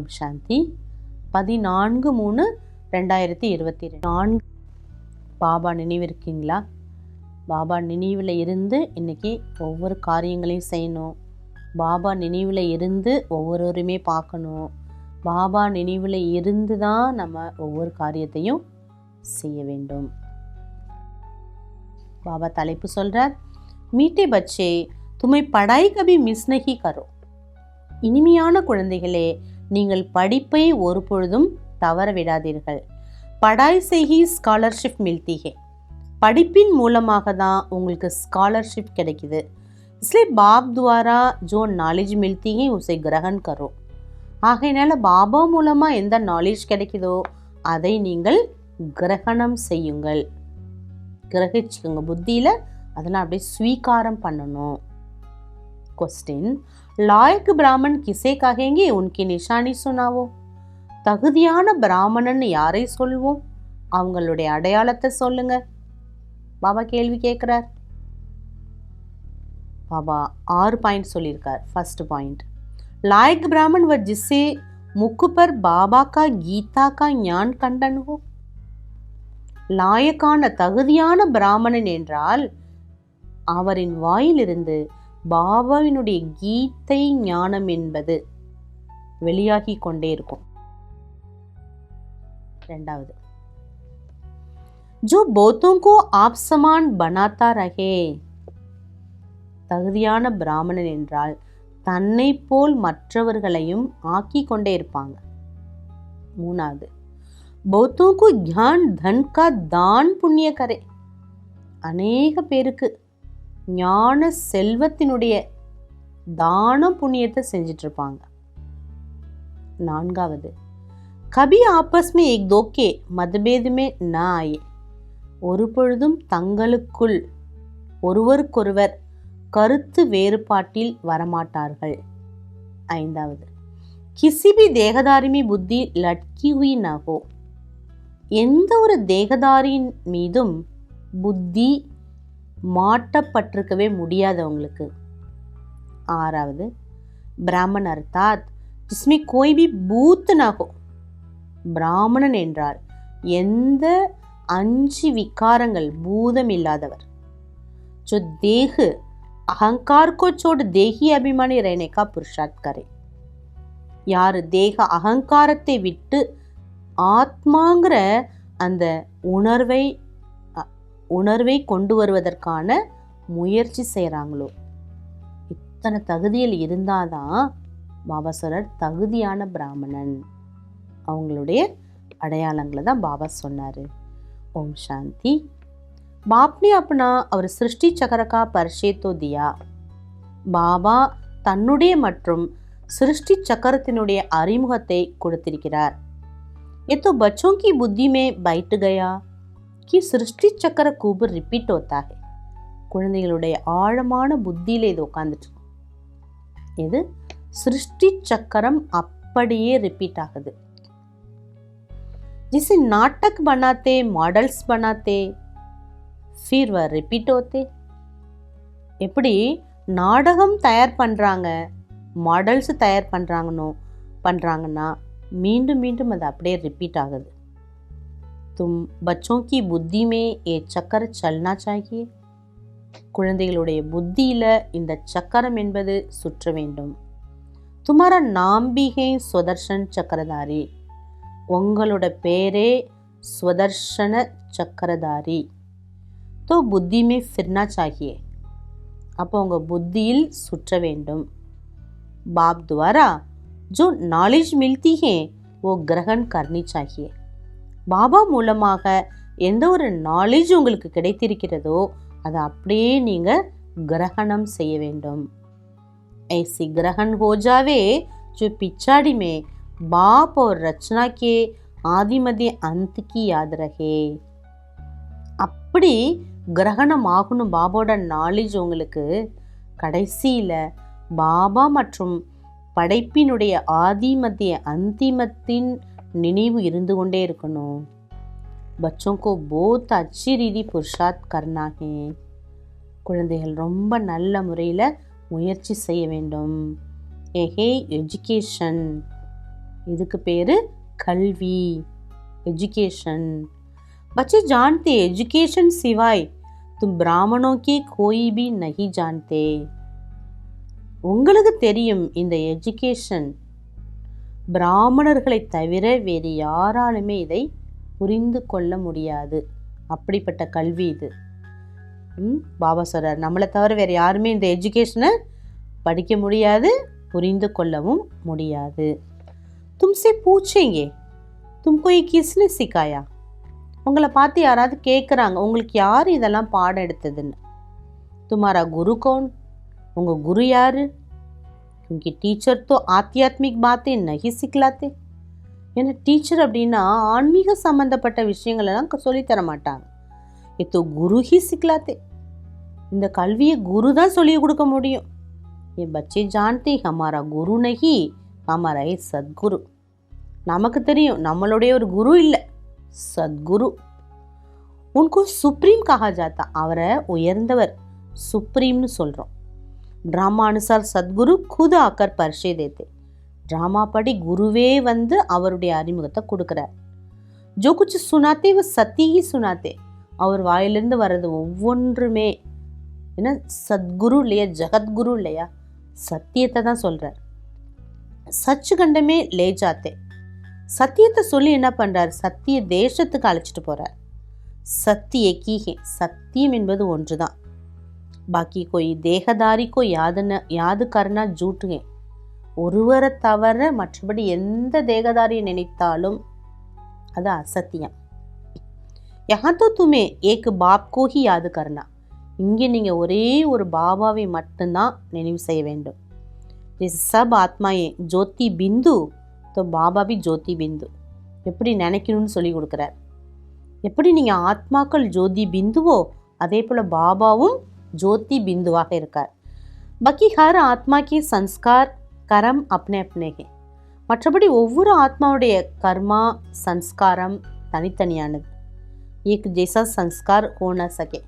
ஓம் சாந்தி. 14/3/2022. பாபா நினைவிருக்கீங்களா? பாபா நினைவில் இருந்து இன்றைக்கி ஒவ்வொரு காரியங்களையும் செய்யணும். பாபா நினைவில் இருந்து ஒவ்வொருவருமே பார்க்கணும். பாபா நினைவில் இருந்து தான் நம்ம ஒவ்வொரு காரியத்தையும் செய்ய வேண்டும். பாபா தலைப்பு சொல்கிறார், மீட்டே பச்சே துமை படாய் கபி மிஸ் நஹி கரோ. இனிமையான குழந்தைகளே, நீங்கள் படிப்பை ஒரு பொழுதும் தவற விடாதீர்கள். படாய் செய்கி ஸ்காலர்ஷிப் மில்திகே. படிப்பின் மூலமாக தான் உங்களுக்கு ஸ்காலர்ஷிப் கிடைக்குது. इसलिए बाप द्वारा जो नॉलेज मिलती है उसे ग्रहण करो. ஆகையினால பாபா மூலமாக எந்த நாலேஜ் கிடைக்குதோ அதை நீங்கள் கிரகணம் செய்யுங்கள். கிரகிச்சுக்கோங்க புத்தியில், அதெல்லாம் அப்படியே ஸ்வீகாரம் பண்ணணும். क्वेश्चन, लायक ब्राह्मण किसे कहेंगे? उनकी निशानी सुनावो. தகுதியான பிராமணன் யாரை சொல்வோம்? அவங்களுடைய அடையாளத்தை சொல்லுங்க. பாபா கேள்வி கேட்குறார். பாபா 6 பாயிண்ட் சொல்லியிருக்கார். ஃபர்ஸ்ட் பாயிண்ட், लायक ब्राह्मण व जिससे मुख पर बाबा का गीता का ज्ञान कंडन हो. லாயக்கான தகுதியான பிராமணன் என்றால் அவரின் வாயிலிருந்து பாபாவினுடைய கீதை ஞானம் என்பது வெளியாகி கொண்டே இருக்கும். இரண்டாவது, जो बहुतों को आप समान बनाता रहे. தகுதியான பிராமணன் என்றால் தன்னை போல் மற்றவர்களையும் ஆக்கி கொண்டே இருப்பாங்க. மூணாவது, बहुतों को ज्ञान धन का दान पुण्य करे. அநேக பேருக்கு ஞான செல்வத்தினுடைய தான புண்ணியத்தை செஞ்சிட்டு இருப்பாங்க. நான்காவது, கபி ஆப்பஸ் மே ஏக் தோக்கே மதபேத் மே ந ஆயே. ஒரு பொழுதும் தங்களுக்குள் ஒருவருக்கொருவர் கருத்து வேறுபாட்டில் வரமாட்டார்கள். ஐந்தாவது, கிசி பி தேகதாரி மீ புத்தி லட்கி ஹுயி ந ஹோ. எந்த ஒரு தேகதாரியின் மீதும் புத்தி மாட்டப்பட்டிருக்கவே முடியாதவங்களுக்கு. ஆறாவது, பிராமணன் அர்த்தாத் ஜிஸ்மே கோய் பி பூத் ந ஹோ. பிராமணன் என்றால் எந்த 5 விகாரங்கள் பூதம் இல்லாதவர். जो देह अहंकार को छोड़ देही अभिमानी रहने का पुरुषार्थ करे. யார் தேக அகங்காரத்தை விட்டு ஆத்மாங்கிற அந்த உணர்வை கொண்டு வருவதற்கான முயற்சி செய்கிறாங்களோ, இத்தனை தகுதியில் இருந்தாதான் பாபா சொல்றார் தகுதியான பிராமணன். அவங்களுடைய அடையாளங்களை தான் பாபா சொன்னார். ஓம் சாந்தி. बाप ने अपना और सृष्टि चक्र का परिचय तो दिया. பாபா தன்னுடைய மற்றும் சிருஷ்டி சக்கரத்தினுடைய அறிமுகத்தை கொடுத்திருக்கிறார். ये तो बच्चों की बुद्धि में बैठ गया कि सृष्टि चक्र खूब रिपीट होता है. குழந்தைகளுடைய ஆழமான புத்தியில இது உட்காந்துட்டு, இது சிருஷ்டி சக்கரம் அப்படியே ரிப்பீட் ஆகுது. जिसे नाटक बनाते मॉडल्स बनाते फिर वह रिपीट होते. எப்படி நாடகம் தயார் பண்ணுறாங்க, மாடல்ஸ் தயார் பண்ணுறாங்கன்னா மீண்டும் மீண்டும் அது அப்படியே ரிப்பீட் ஆகுது. தும் பச்சோं की बुद्धि में ये चक्कर चलना चाहिए. குழந்தைகளுடைய புத்தியில் இந்த சக்கரம் என்பது சுற்ற வேண்டும். तुम्हारा नाम भी है स्वदर्शन चक्रधारी. உங்களோட பேரே ஸ்வதர்ஷன சக்கரதாரி. तो बुद्धि में फिरना चाहिए. அப்போ உங்கள் புத்தியில் சுற்ற வேண்டும். बाप द्वारा जो नॉलेज मिलती है वो ग्रहण करनी चाहिए. பாபா மூலமாக எந்த ஒரு நாலேஜ் உங்களுக்கு கிடைத்திருக்கிறதோ அதை அப்படியே நீங்கள் கிரகணம் செய்ய வேண்டும். ऐसी ग्रहण हो जावे जो पिछाड़ी में बाप और रचना के आदि मध्य अंत की याद रहे. அப்படி கிரகணம் ஆகணும் பாபாவோட நாலேஜ் உங்களுக்கு. கடைசியில் பாபா மற்றும் படைப்பினுடைய ஆதி மத்திய அந்திமத்தின் நினைவு இருந்து கொண்டே இருக்கணும். बच्चों को बहुत अच्छी रीति पुरुषार्थ करना है. குழந்தைகள் ரொம்ப நல்ல முறையில் முயற்சி செய்ய வேண்டும். ஏஹே எஜுகேஷன் இதுக்கு பேரு கல்வி, एजुकेशन। बच्चे जानते एजुकेशन सिवाय तुम ब्राह्मणों की कोई भी नहीं जानते। உங்களுக்கு தெரியும் இந்த எஜுகேஷன் பிராமணர்களை தவிர வேறு யாராலுமே இதை புரிந்து கொள்ள முடியாது. அப்படிப்பட்ட கல்வி இது. பாபா சொல்றார், நம்மளை தவிர வேறு யாருமே இந்த எஜுகேஷனை படிக்க முடியாது, புரிந்து கொள்ளவும் முடியாது. तुमसे पूछेंगे तुमको ये किसने सिखाया? உங்களை பார்த்து யாராவது கேட்குறாங்க, உங்களுக்கு யார் இதெல்லாம் பாடம் எடுத்ததுன்னு. तुम्हारा गुरु कौन? உங்கள் குரு யாரு? क्योंकि टीचर तो आध्यात्मिक बातें नहीं सिखलाते। ஏன்னா டீச்சர் அப்படின்னா ஆன்மீக சம்பந்தப்பட்ட விஷயங்களெல்லாம் சொல்லித்தர மாட்டாங்க. இது குரு ஹி சிக்லாத்தே, இந்த கல்வியை குரு தான் சொல்லி கொடுக்க முடியும். ये बच्चे जानते हमारा गुरु नहीं हमारा ये सद्गुरु। நமக்கு தெரியும் நம்மளுடைய ஒரு குரு இல்லை, சத்குரு. உनको சுப்ரீம் கஹா ஜாத்தா, அவரை உயர்ந்தவர், சுப்ரீம்னு சொல்கிறோம். ड्रामा अनुसार सद्गुरु खुद आकर परिचय देते। ड्रामा पड़ी गुरुवे வந்து அவருடைய அறிமுகத்தை கொடுக்குறார். जो कुछ सुनाते वो सत्य ही सुनाते, அவர் வாயிலிருந்து வர்றது ஒவ்வொன்றுமே என்ன சத்குரு இல்லையா, ஜகத்குரு இல்லையா, சத்தியத்தை தான் சொல்கிறார். சச்சு கண்டமே லே ஜாத்தே, சத்தியத்தை சொல்லி என்ன பண்ணுறார், சத்திய தேசத்துக்கு அழைச்சிட்டு போகிறார். சத்திய கீகே, சத்தியம் என்பது ஒன்று தான். பாக்கி कोई தேகதாரி को யாது கர்னா ஜூட் है, ஒருவரை தவிர மற்றபடி எந்த தேகதாரியை நினைத்தாலும் அது அசத்தியம். யஹா தோ துமே ஏக் பாப் கோ ஹி யாது கர்னா, இங்கே நீங்கள் ஒரே ஒரு பாபாவை மட்டும்தான் நினைவு செய்ய வேண்டும். சப் ஆத்மாயே ஜோதி பிந்து தோ பாபா பி ஜோதி பிந்து, எப்படி நினைக்கணும்னு சொல்லி கொடுக்குறார். எப்படி நீங்கள் ஆத்மாக்கள் ஜோதி பிந்துவோ அதே போல் பாபாவும் ஜோதி பிந்துவாக இருக்கார். பாக்கி ஹர் ஆத்மா கி சன்ஸ்கார் கரம் அப்னே அப்னே ஹே, மற்றபடி ஒவ்வொரு ஆத்மாவுடைய கர்மா சன்ஸ்காரம் தனித்தனியானது. ஏக் ஜெய்சா சன்ஸ்கார் ஹோனா சகே,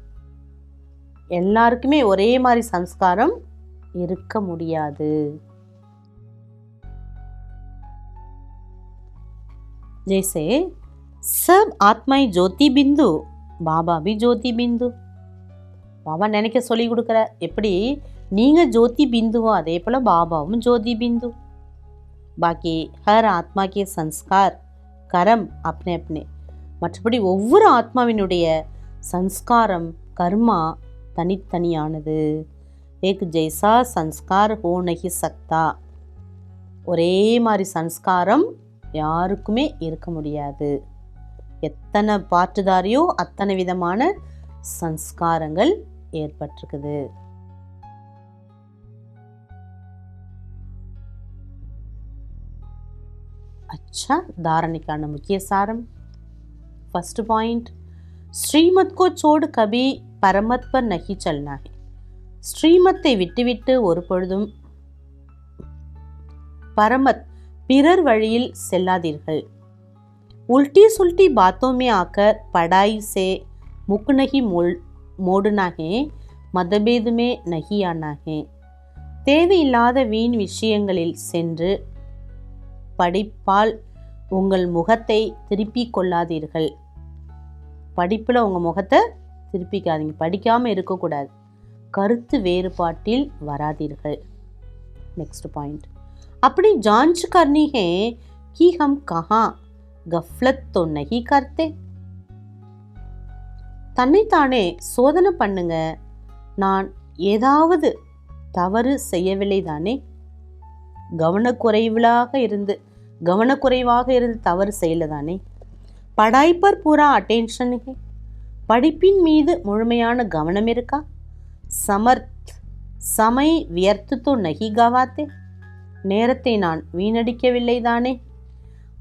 எல்லாருக்குமே ஒரே மாதிரி சன்ஸ்காரம் இருக்க முடியாது. जैसे सब आत्माएं ज्योति बिंदु बाबा भी ज्योति बिंदु, பாபா நினைக்க சொல்லி கொடுக்குற, எப்படி நீங்கள் ஜோதி பிந்துவோ அதே போல் பாபாவும் ஜோதி பிந்து. பாக்கி ஹர் ஆத்மா கே சன்ஸ்கார் கரம் அப்னே அப்னே, மற்றபடி ஒவ்வொரு ஆத்மாவினுடைய சன்ஸ்காரம் கர்மா தனித்தனியானது. ஏக் ஜெய்சா சன்ஸ்கார் ஹோ நஹி சக்தா, ஒரே மாதிரி சன்ஸ்காரம் யாருக்குமே இருக்க முடியாது. எத்தனை பாட்டுதாரியோ அத்தனை விதமான சன்ஸ்காரங்கள் ஏற்பட்டிருக்குது. अच्छा, धारणिकाன मुख्य सारम। फर्स्ट पॉइंट, श्रीमत को छोड़ कभी परमत पर नहीं चलना है। ஸ்ரீமத்தை விட்டுவிட்டு ஒரு பொழுதும் பரமத் பிறர் வழியில் செல்லாதீர்கள். उल्टी सुल्टी बातों में आकर पढ़ाई से मुख नहीं मोड़ना है, मतभेद में नहीं आना है। தேவையில்லாத வீண் விஷயங்களில் சென்று படிப்பால் உங்கள் முகத்தை திருப்பிக் கொள்ளாதீர்கள். படிப்பில் உங்கள் முகத்தை திருப்பிக்காதீங்க, படிக்காமல் இருக்கக்கூடாது. கருத்து வேறுபாட்டில் வராதீர்கள். नेक्स्ट पॉइंट, अपनी जांच करनी है कि हम कहाँ गफलत तो नहीं करते। தன்னைத்தானே சோதனை பண்ணுங்க, நான் ஏதாவது தவறு செய்யவில்லை தானே. கவனக்குறைவாக இருந்து தவறு செய்யல தானே. படாய் பர் பூரா அட்டென்ஷன் है, படிப்பின் மீது முழுமையான கவனம் இருக்கா. சமர்த் சமய் வியர்த்து தோ நஹி கவாத்தே, நேரத்தை நான் வீணடிக்கவில்லை தானே.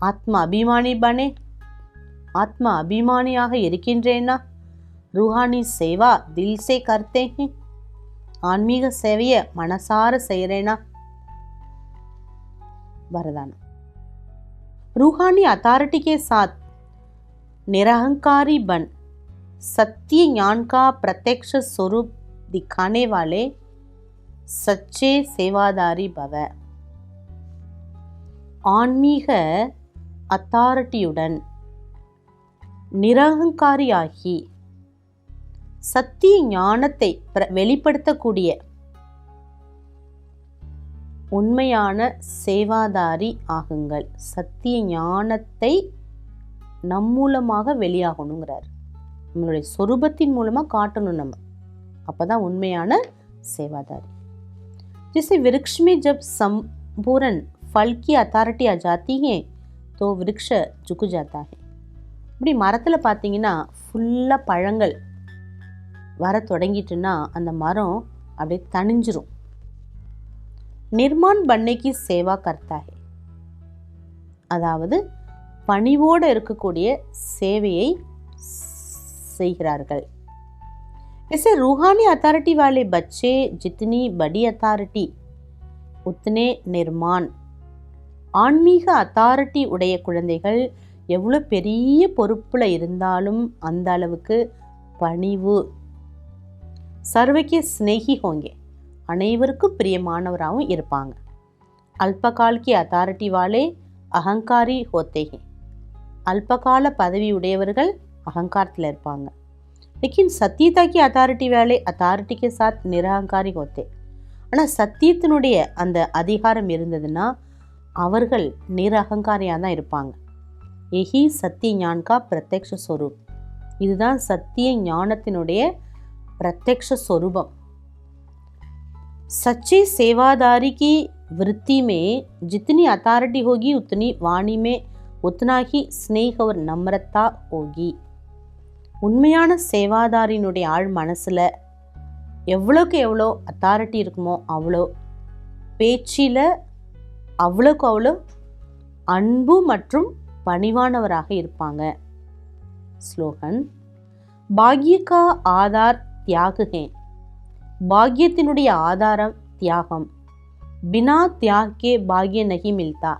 ஆத்மா அபிமானி பனே, ஆத்மா அபிமானியாக இருக்கின்றேனா. रूहानी सेवा दिल से करते हैं, ஆன்மீக சேவையை மனசார செய்கிறேனா. वरदान, रूहानी अथॉरिटी के साथ निरहंकारी बन सत्य ज्ञान का प्रत्यक्ष स्वरूप दिखाने वाले सच्चे सेवादारी भव। ஆன்மீக அத்தாரிட்டியுடன் நிரகங்காரியாகி சத்திய ஞானத்தை வெளிப்படுத்தக்கூடிய உண்மையான சேவாதாரி ஆகுங்கள். சத்திய ஞானத்தை நம் மூலமாக வெளியாகணுங்கிறார். நம்மளுடைய சொரூபத்தின் மூலமாக காட்டணும் நம்ம. அப்போ தான் உண்மையான சேவாதாரி. जैसे वृक्ष में जब संपूर्ण फल की अथॉरिटी आ जाती है तो वृक्ष झुक जाता है. இப்படி மரத்தில் பார்த்தீங்கன்னா ஃபுல்லாக பழங்கள் வர தொடங்கிட்டுன்னா அந்த மரம் அப்படியே தணிஞ்சிரும். நிர்மான் பண்ணைக்கு சேவா கர்த்தா है, அதாவது பணிவோடு இருக்கக்கூடிய சேவையை செய்கிறார்கள். ऐसे रूहानी अथॉरिटी वाले बच्चे जितनी बड़ी अथॉरिटी उतने निर्माण. ஆன்மீக அத்தாரிட்டி உடைய குழந்தைகள் எவ்வளோ பெரிய பொறுப்பில் இருந்தாலும் அந்த அளவுக்கு பணிவு. சர்வக்கே ஸ்னேகி ஹோங்கே, அனைவருக்கும் பிரியமானவராகவும் இருப்பாங்க. அல்பகால்கி அத்தாரிட்டி வாலே அகங்காரி ஹோத்தே ஹே, அல்பகால பதவி உடையவர்கள் அகங்காரத்தில் இருப்பாங்க. लेकिन सत्यता की अथॉरिटी वाले अथॉरिटी के साथ निरहंकारी होते. ஆனால் சத்தியத்தினுடைய அந்த அதிகாரம் இருந்ததுன்னா அவர்கள் நிரகங்காரியாக தான் இருப்பாங்க. यही सत्य ज्ञान का प्रत्यक्ष स्वरूप. இதுதான் சத்திய ஞானத்தினுடைய प्रत्यक्ष स्वरूपम. सच्चे सेवादारी की वृत्ति में जितनी अथॉरिटी होगी उतनी वाणी में उतना ही स्नेह और नम्रता होगी. உண்மையான சேவாதாரினுடைய ஆழ் மனசில் எவ்வளோக்கு எவ்வளோ அத்தாரிட்டி இருக்குமோ அவ்வளோ பேச்சில் அவ்வளோக்கு அவ்வளோ அன்பு மற்றும் பணிவானவராக இருப்பாங்க. ஸ்லோகன். பாக்யக்கா ஆதார் தியாக ஹே, பாக்யத்தினுடைய ஆதாரம் தியாகம். பினா தியாகே பாக்ய நகி மில்தா,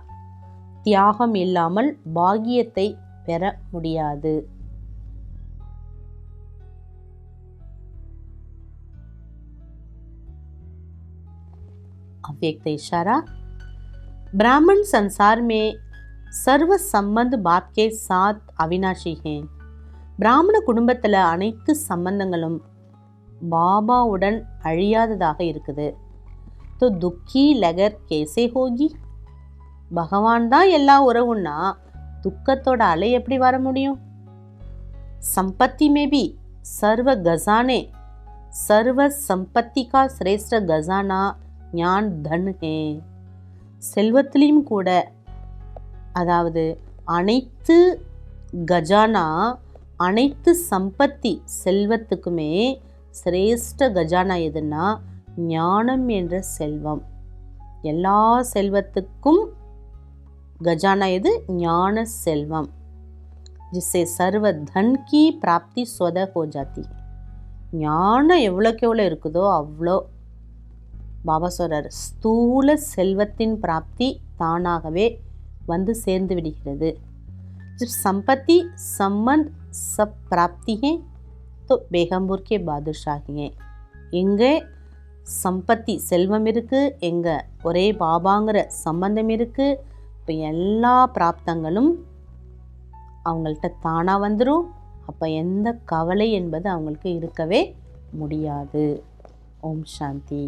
தியாகம் இல்லாமல் பாக்யத்தை பெற முடியாது. अव्यक्त इशारा. ब्राह्मण संसार में सर्व संबंध बात के साथ अविनाशी हैं. பிராமண குடும்பத்தில் அனைத்து சம்பந்தங்களும் பாபாவுடன் அழியாததாக இருக்குது. तो दुखी लगर कैसे होगी, பகவான் தான் எல்லா உறவுன்னா துக்கத்தோட அலை எப்படி வர முடியும்? संपत्ति में भी सर्व गजाने, सर्व संपत्ति का श्रेष्ठ गजाना ஞான் தன் ஹே. செல்வத்திலையும் கூட, அதாவது அனைத்து கஜானா, அனைத்து சம்பத்தி செல்வத்துக்குமே சிரேஷ்ட கஜானா எதுன்னா ஞானம் என்ற செல்வம். எல்லா செல்வத்துக்கும் கஜானா எது? ஞான செல்வம். जिससे सर्व धन की प्राप्ति स्वतः हो जाती है. ஞானம் எவ்வளோக்கு எவ்வளோ இருக்குதோ அவ்வளோ பாபா சொல்றார், ஸ்தூல செல்வத்தின் பிராப்தி தானாகவே வந்து சேர்ந்து விடுகிறது. சம்பத்தி சம்பந்த் சப் பிராப்தி ஹே तो बेगमपुर के बादशाही हैं. எங்கே சம்பத்தி செல்வம் இருக்குது, எங்கே ஒரே பாபாங்கிற சம்பந்தம் இருக்குது. இப்போ எல்லா பிராப்தங்களும் அவங்கள்ட்ட தானாக வந்துடும். அப்போ எந்த கவலை என்பது அவங்களுக்கு இருக்கவே முடியாது. ஓம் சாந்தி.